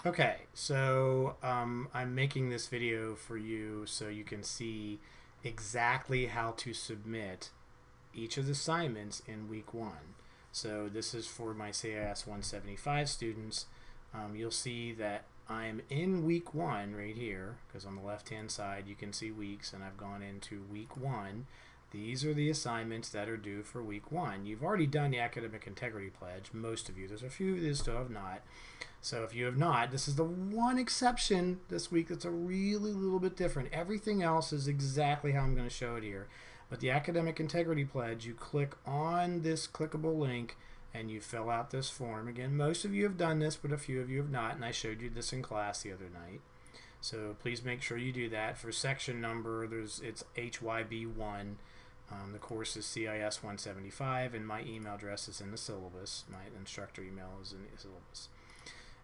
Okay, so I'm making this video for you so you can see exactly how to submit each of the assignments in week one. So this is for my CIS175 students. You'll see that I'm in week one right here because on the left hand side you can see weeks, and I've gone into week one. These are the assignments that are due for week one. You've already done the academic integrity pledge, most of you. There's a few that still have not. So if you have not, this is the one exception this week that's a really little bit different. Everything else is exactly how I'm going to show it here. But the Academic Integrity Pledge, you click on this clickable link and you fill out this form. Again, most of you have done this, but a few of you have not, and I showed you this in class the other night. So please make sure you do that. For section number, it's HYB1. The course is CIS175, and my email address is in the syllabus. My instructor email is in the syllabus.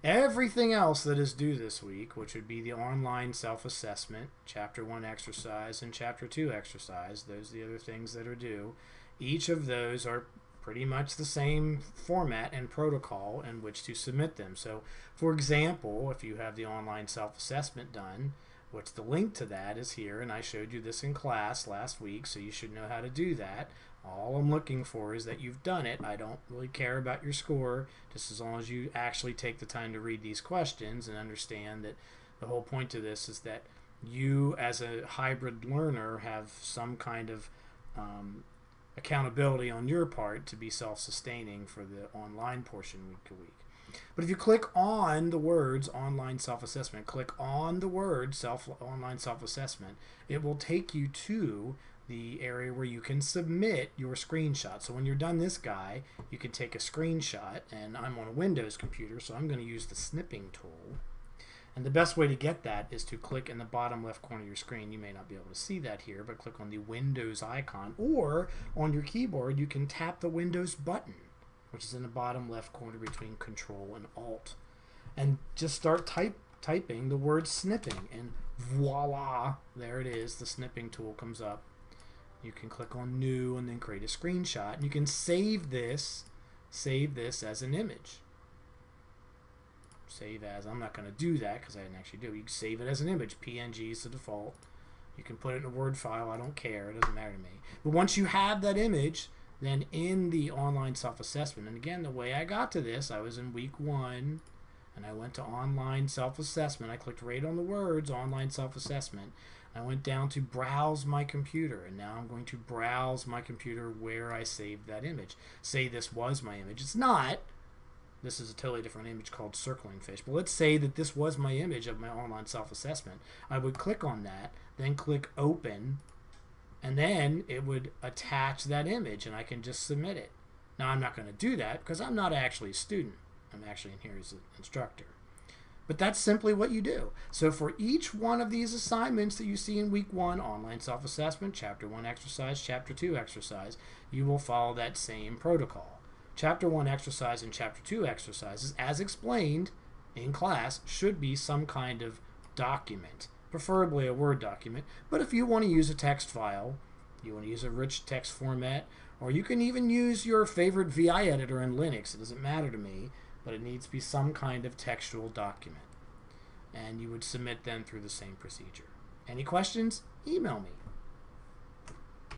Everything else that is due this week, which would be the online self-assessment, Chapter 1 exercise, and Chapter 2 exercise, those are the other things that are due. Each of those are pretty much the same format and protocol in which to submit them. So, for example, if you have the online self-assessment done, which the link to that is here, and I showed you this in class last week, so you should know how to do that. All I'm looking for is that you've done it. I don't really care about your score, just as long as you actually take the time to read these questions and understand that the whole point to this is that you, as a hybrid learner, have some kind of accountability on your part to be self-sustaining for the online portion week to week. But if you click on the words online self-assessment, click on the word online self-assessment, it will take you to the area where you can submit your screenshot. So when you're done this guy, you can take a screenshot, and I'm on a Windows computer, so I'm going to use the snipping tool. And the best way to get that is to click in the bottom left corner of your screen. You may not be able to see that here, but click on the Windows icon, or on your keyboard you can tap the Windows button, which is in the bottom left corner between Control and Alt, and just start typing the word snipping, and voila, there it is. The snipping tool comes up. You can click on New and then create a screenshot, and you can save this as an image. Save as, I'm not going to do that because I didn't actually do it. You can save it as an image. PNG is the default. You can put it in a Word file. I don't care. It doesn't matter to me. But once you have that image, then in the online self-assessment, and again, the way I got to this, I was in week one, and I went to online self-assessment. I clicked right on the words online self-assessment. I went down to browse my computer, and now I'm going to browse my computer where I saved that image. Say this was my image. It's not. This is a totally different image called circling fish. But let's say that this was my image of my online self-assessment. I would click on that, then click open, and then it would attach that image, and I can just submit it. Now I'm not going to do that because I'm not actually a student. I'm actually in here as an instructor. But that's simply what you do. So for each one of these assignments that you see in week one, online self-assessment, Chapter 1 exercise, Chapter 2 exercise, you will follow that same protocol. Chapter 1 exercise and Chapter 2 exercises, as explained in class, should be some kind of document, preferably a Word document. But if you want to use a text file, you want to use a rich text format, or you can even use your favorite VI editor in Linux. It doesn't matter to me, but it needs to be some kind of textual document. And you would submit them through the same procedure. Any questions? Email me.